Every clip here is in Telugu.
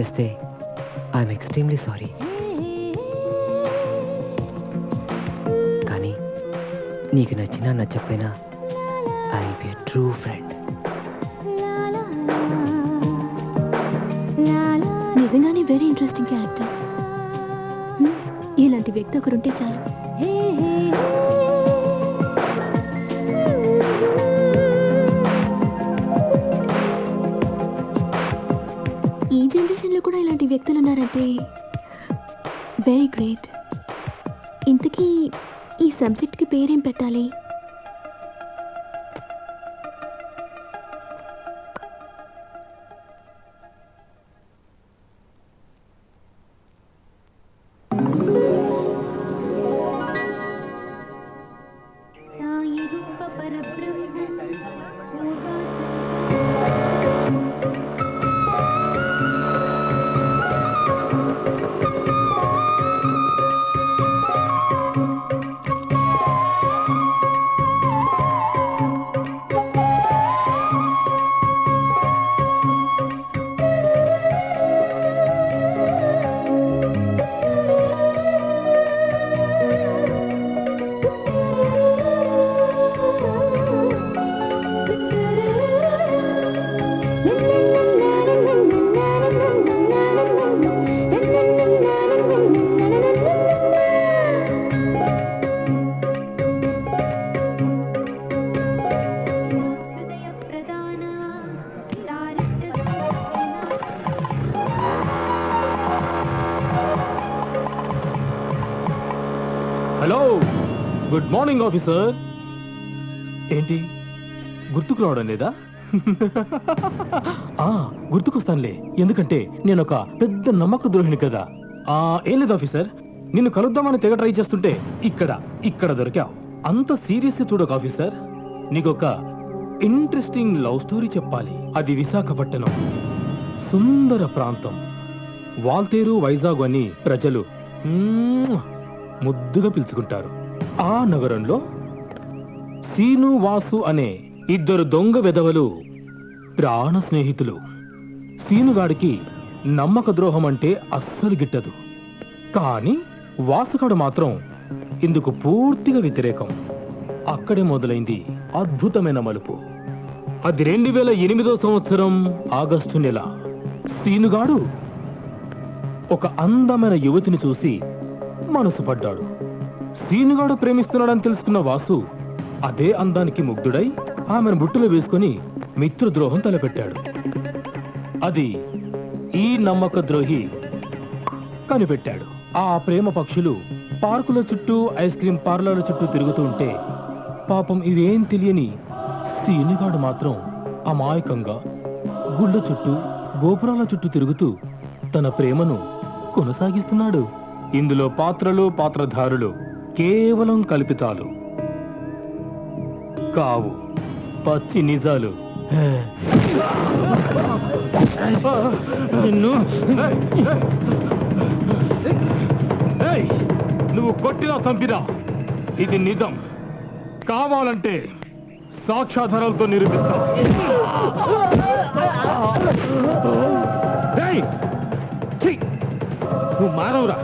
చేస్తే ఐఎమ్ ఎక్స్ట్రీమ్లీ సారీ. కానీ నీకు నచ్చినా నచ్చకపోయినా I will be a true friend. నిజంగానే వెరీ ఇంట్రెస్టింగ్ క్యారెక్టర్. ఇలాంటి వ్యక్తి ఒకరుంటే చాలు. ఈ జనరేషన్లో కూడా ఇలాంటి వ్యక్తులు ఉన్నారంటే వెరీ గ్రేట్. ఇంతకీ ఈ సబ్జెక్ట్కి పేరేం పెట్టాలి? Hello, good morning officer. ఏంటి గుర్తుకు రావడం లేదా? గుర్తుకొస్తానులే, ఎందుకంటే నేను ఒక పెద్ద నమ్మక ద్రోహిణి కదా. ఏం లేదు ఆఫీసర్, నిన్ను కలుద్దామని తెగ ట్రై చేస్తుంటే ఇక్కడ దొరికావు. అంత సీరియస్ చూడక ఆఫీసర్, నీకొక ఇంట్రెస్టింగ్ లవ్ స్టోరీ చెప్పాలి. అది విశాఖపట్నం, సుందర ప్రాంతం. వాల్తేరు, వైజాగ్ అని ప్రజలు ముద్దుగా పిలుచుకుంటారు. ఆ నగరంలో సీను, వాసు అనే ఇద్దరు దొంగ వెధవలు ప్రాణ స్నేహితులు. సీనుగాడికి నమ్మక ద్రోహం అంటే అస్సలు గిట్టదు. కానీ వాసుగాడు మాత్రం ఇందుకు పూర్తిగా వ్యతిరేకం. అక్కడే మొదలైంది అద్భుతమైన మలుపు. అది 2008వ సంవత్సరం ఆగస్టు నెల. సీనుగాడు ఒక అందమైన యువతిని చూసి మనసు పడ్డాడు. సీనుగాడు ప్రేమిస్తున్నాడని తెలుసుకున్న వాసు అదే అందానికి ముగ్ధుడై ఆమెను బుట్టులో వేసుకుని మిత్రద్రోహం తలపెట్టాడు. అది ఈ నమ్మక ద్రోహి కనిపెట్టాడు. ఆ ప్రేమ పక్షులు పార్కుల చుట్టూ, ఐస్ క్రీం పార్లర్ల చుట్టూ తిరుగుతూ ఉంటే పాపం ఇవేం తెలియని సీనుగాడు మాత్రం అమాయకంగా గుళ్ళ చుట్టూ, గోపురాల చుట్టూ తిరుగుతూ తన ప్రేమను కొనసాగిస్తున్నాడు. ఇందులో పాత్రలు, పాత్రధారులు కేవలం కల్పితాలు కావు, పచ్చి నిజాలు. నువ్వు కొట్టినా చంపినా ఇది నిజం. కావాలంటే సాక్ష్యాధారాలతో నిరూపిస్తా. నువ్వు మానవురా.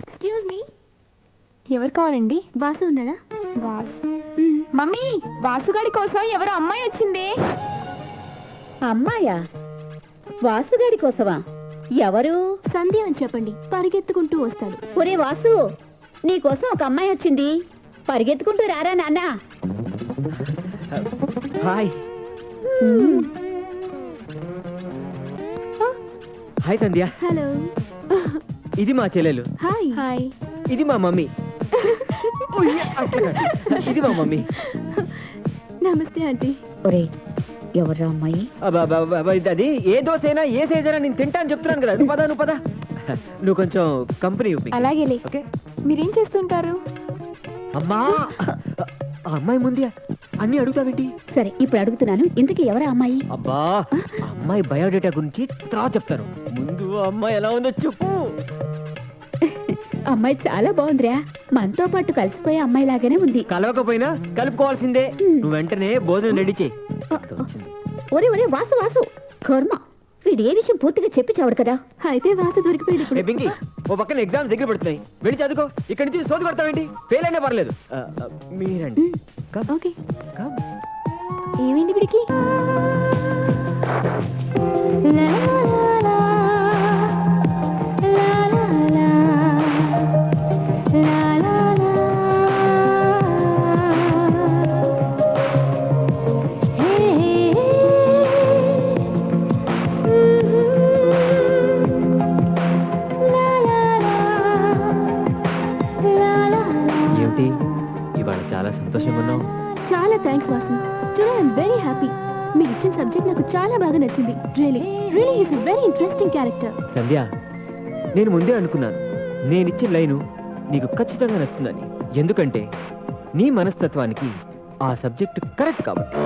ఎక్స్క్యూజ్ మీ, ఎవరు కావాలండి? వాసు ఉన్నాడా? మమ్మీ, వాసుగాడి కోసం ఎవరో అమ్మాయి వచ్చింది. అమ్మాయా? వాసుగాడి కోసమా? ఎవరు? సంధ్య అని చెప్పండి, పరిగెత్తుకుంటూ వస్తాడు. ఒరే వాసు, నీ కోసం ఒక అమ్మాయి వచ్చింది. పరిగెత్తుకుంటూ రారా నాన్న. హాయ్ హాయ్ సంధ్య. హలో. ఇది మా చెల్లెలు. హాయ్. హాయ్. ఇది మా మమ్మీ. ఇది మా మమ్మీ. నమస్తే ఆంటీ. ఒరే, ఎవరు అమ్మాయి? అది ఏ దోశ అయినా ఏ సైజ్ అయినా నేను తింటాను చెప్తున్నాను కదా. నువ్వు పద నువ్వు కొంచెం కంపెనీ ఇవ్వు. అలాగేలే. ఓకే, మీరేం చేస్తుంటారు? అమ్మా, ఆ అమ్మాయి ముందే అన్ని అడుగుతావేంటి? సరే, ఇప్పుడు అడుగుతున్నాను, ఇంతకీ ఎవరా అమ్మాయి? అబ్బా, ఆ అమ్మాయి బయోడేటా గురించి తర్వాత చెప్తాను. ముందు ఆ అమ్మాయి ఎలా ఉందో చెప్పు. అమ్మాయి చాలా బాగుందిరా, మనతో పాటు కలిసిపోయే అమ్మాయి లాగానే ఉంది. కలవకపోయినా కలుపుకోవాల్సిందే. నువ్వు వెంటనే భోజనం రెడీ చేయి. ఒరే ఒరే వాసు వాసు, కర్మ, వీడు ఏ విషయం పూర్తిగా చెప్పి చావడు కదా. అయితే వాసు దొరికిపోయాడు ఇప్పుడు. పింకి, ఓ పక్కన ఎగ్జామ్స్ దగ్గర పడుతున్నాయి, వెళ్ళి చదువుకో. ఇక్కడి నుంచి సోది పడతావేంటి? ఫెయిల్ అయినా పర్లేదు. మీరండి. ఓకే, ఏమైంది వీడికి? ఏమిటి ఇవాళ చాలా సంతోషంగా ఉన్నావు? చాలా thanks Vasu. Today I'm very happy. మీరు ఇచ్చిన సబ్జెక్ట్ నాకు చాలా బాగా నచ్చింది. Really really is a very interesting character. Sandhya, నేను ముందే అనుకున్నాను నేనిచ్చిన లైను నీకు ఖచ్చితంగా నచ్చుతుందని. ఎందుకంటే నీ మనస్తత్వానికి ఆ సబ్జెక్ట్ కరెక్ట్ కాబట్టి.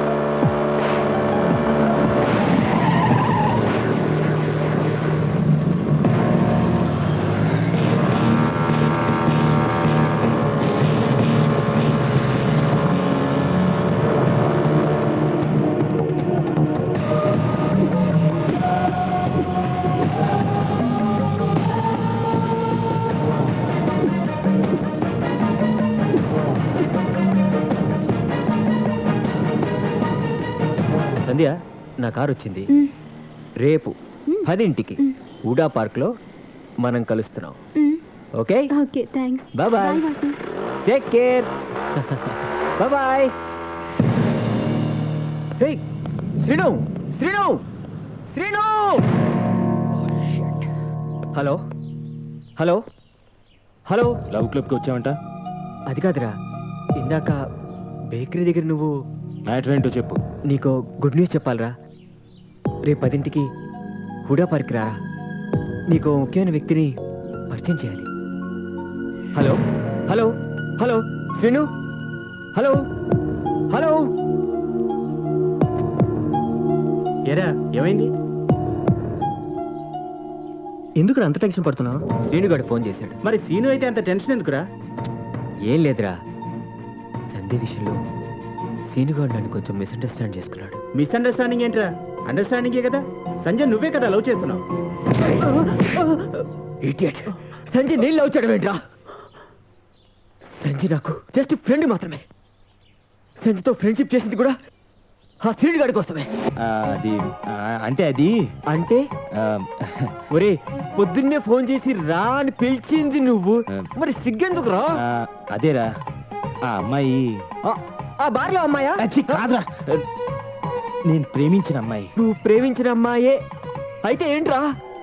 సంధ్య, నా కారు వచ్చింది. రేపు 10ంటికి ఊడా పార్క్ లో మనం కలుస్తున్నాం. Okay okay, thanks. Bye bye. Vasu. Take care. Bye bye. Hey Srinu, Srinu, Srinu. Hello hello hello. Love క్లబ్కి వచ్చావంట? అది కాదురా, ఇందాక బేకరీ దగ్గర నువ్వు మ్యాటర్ ఏంటో చెప్పు. నీకు గుడ్ న్యూస్ చెప్పాలరా. రేపు 10ంటికి హుడా పార్క్ రారా. నీకు ముఖ్యమైన వ్యక్తిని పరిచయం చేయాలి. Hello hello hello Srinu, hello hello. ఏరా, ఏమైంది? ఎందుకు అంత టెన్షన్ పడుతున్నావు? శ్రీనుగాడు ఫోన్ చేశాడు. మరి సీను అయితే అంత టెన్షన్ ఎందుకురా? ఏం లేదురా, సంధ్య విషయంలో సీనుగాడు నన్ను కొంచెం మిస్అండర్స్టాండ్ చేసుకున్నాడు. మిస్అండర్స్టాండింగ్ ఏంట్రా? అండర్స్టాండింగే కదా. సంజయ్ నువ్వే కదా లవ్ చేస్తున్నావు. ఇడియట్. సంజయ్ నేను లవ్ చేయడం ఏంట్రా? సంజయ్ నాకు జస్ట్ ఫ్రెండ్ మాత్రమే. సంజయ్తో ఫ్రెండ్షిప్ చేసింది కూడా ఆ శ్రీను గారి కోసమే. అది అంటే అది అంటే ఒరే, పొద్దున్నే ఫోన్ చేసి రా అని పిలిచింది నువ్వు, మరి సిగ్గెందుకు రా? అదేరా, ఆ అమ్మాయి ఆ బార్లో అమ్మాయా? కాదురా, నేను ప్రేమించిన అమ్మాయి. నువ్వు ప్రేమించిన అమ్మాయే అయితే ఏంట్రా?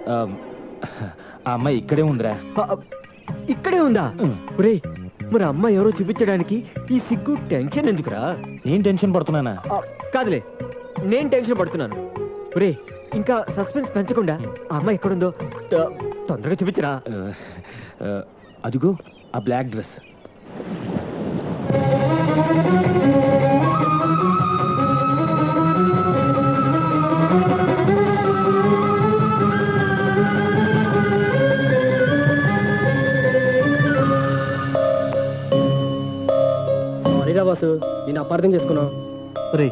ఆ అమ్మాయి ఇక్కడే ఉందిరా. ఇక్కడే ఉందా? ఒరే, మరి అమ్మాయి ఎవరో చూపించడానికి ఈ సిగ్గు టెన్షన్ ఎందుకురా? నేను టెన్షన్ పడుతున్నానా? కాదులే, నేను టెన్షన్ పడుతున్నాను. ఒరే, ఇంకా సస్పెన్స్ పెంచకుండా ఆ అమ్మాయి ఎక్కడుందో తొందరగా చూపించరా. అదిగో ఆ బ్లాక్ డ్రెస్. బాసు, నేను అపార్థం చేసుకున్నావు. రే,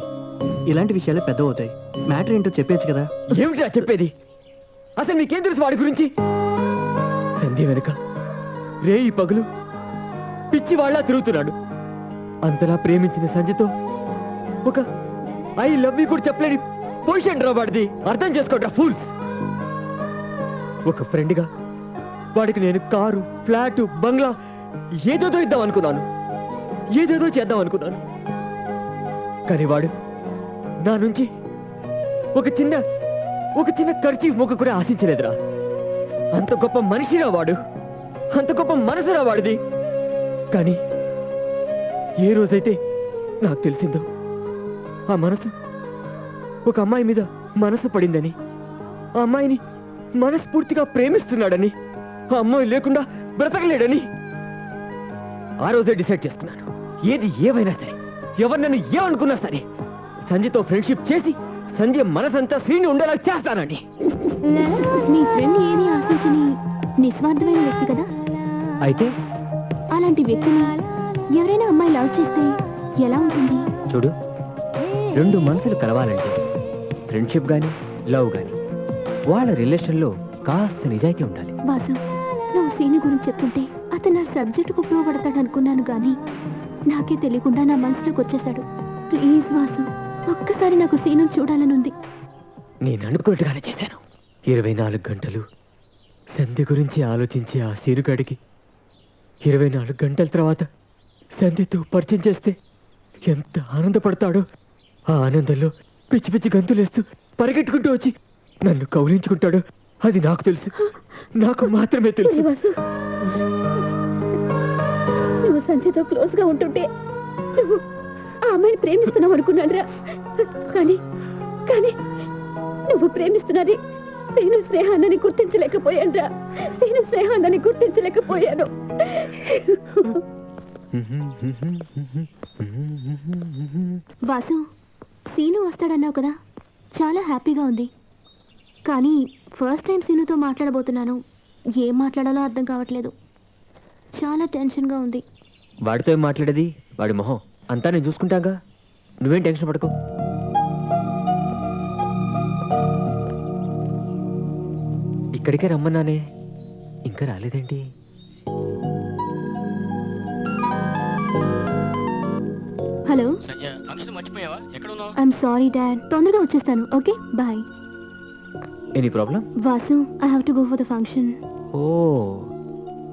ఇలాంటి విషయాలే పెద్ద అవుతాయి. మ్యాటర్ ఏంటో చెప్పేచ్చు కదా. ఏమిటా చెప్పేది? అసలు నీకేం తెలుసు వాడి గురించి? సంధ్య వెనుక రేయి పగులు పిచ్చి వాళ్ళ తిరుగుతున్నాడు. అంతలా ప్రేమించిన సంధ్యతో ఒక ఐ లవ్ యూ కూడా చెప్పలేని పొజిషన్ రా వాడిది. అర్థం చేసుకోండి ఫూల్స్. ఒక ఫ్రెండ్గా వాడికి నేను కారు, ఫ్లాటు, బంగ్లా ఏదేదో ఇద్దాం అనుకున్నాను, ఏదేదో చేద్దాం అనుకున్నాను. కానీ వాడు నా నుంచి ఒక చిన్న ఖర్చు మొక్క కూడా ఆశించలేదురా. అంత గొప్ప మనిషిరా వాడు, అంత గొప్ప మనసురా వాడిది. కానీ ఏ రోజైతే నాకు తెలిసిందో ఆ మనసు ఒక అమ్మాయి మీద మనసు పడిందని, ఆ అమ్మాయిని మనస్ఫూర్తిగా ప్రేమిస్తున్నాడని, ఆ అమ్మాయి లేకుండా బ్రతకలేడని ఆ రోజే డిసైడ్ చేసుకున్నాను. ఏది ఏమైనా సరే, ఎవరు నన్ను ఏమనుకున్నా సరే, సంజయ్తో ఫ్రెండ్షిప్ చేసి సంజయ్ మనసంతా శ్రీని ఉండేలా చేస్తానండి. నీ ఫ్రెండ్ ఏది ఆశించని నిస్వార్థమైన వ్యక్తి కదా. అయితే అలాంటి వ్యక్తిని ఎవరైనా అమ్మాయి లవ్ చేస్తే ఎలా ఉంటుంది? చూడు, రెండు మనసులు కలవాలంటే ఫ్రెండ్షిప్ గాని లవ్ గాని వాళ్ళ రిలేషన్లో కాస్త నిజాయితీ ఉండాలి. వాసు, నువ్వు సీని గురించి చెప్తుంటే అతను నా సబ్జెక్టుకు ఉపయోగపడతాడు అనుకున్నాను, కానీ నాకే తెలియకుండా నా మనసులోకి వచ్చేసాడు. ప్లీజ్ వాసు, ఒక్కసారి నాకు సీను చూడాలని ఉంది. నేను అనుకున్నట్టుగానే చేశాను. 24 గంటలు సంధ్య గురించి ఆలోచించి ఆ సీరుగాడికి 24 గంటల తర్వాత సంధ్యతో పరిచయం చేస్తే ఎంత ఆనందపడతాడో. ఆ ఆనందంలో పిచ్చి పిచ్చి గంతులేస్తూ పరిగెట్టుకుంటూ వచ్చి నన్ను కౌలించుకుంటాడు. అది నాకు తెలుసు, నాకు మాత్రమే తెలుసు. ఒరే వాసు, నువ్వు సంజయ్తో క్లోజ్ గా ఉంటుంటే నువ్వు ఆ అమ్మాయిని ప్రేమిస్తున్నావు అనుకున్నాను రా. కానీ కానీ నువ్వు ప్రేమిస్తున్నది సీను స్నేహాన్ని గుర్తించలేకపోయాను రా. సీను స్నేహాన్ని గుర్తించలేకపోయాను. వాసు, సీను వస్తాడన్నావు కదా, చాలా హ్యాపీగా ఉంది. కానీ ఫస్ట్ టైం సీనుతో మాట్లాడబోతున్నాను. ఏం మాట్లాడాలో అర్థం కావట్లేదు. చాలా టెన్షన్గా ఉంది. వాడితో ఏం మాట్లాడేది? వాడి మొహం అంతా నేను చూసుకుంటాగా, నువ్వేం టెన్షన్ పడకు. ఇక్కడికే రమ్మన్నానే, ఇంకా రాలేదేంటి? హలో, మర్చిపోయావా? ఎక్కడ ఉన్నావు? ఐఎమ్ సారీ డాడ్, తొందరగా వచ్చేస్తాను. Okay, bye. Any problem? Vasu, I have to go for the function. Oh,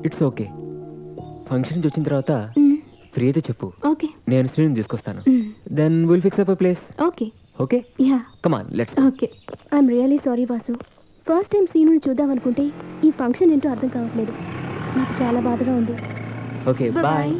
it's okay. Function నుంచి వచ్చిన తర్వాత ఫ్రీ అయితే చెప్పు, ఓకే. నేను శ్రీని తీసుకొస్తాను. Then will fix up a place. Okay okay, yeah, come on, let's. Okay. I'm really sorry Vasu. First time సీనుని చూద్దాం అనుకుంటే ఈ ఫంక్షన్ ఏంటో అర్థం కావట్లేదు. నాకు చాలా బాధగా ఉంది. Okay, bye. బాయ్.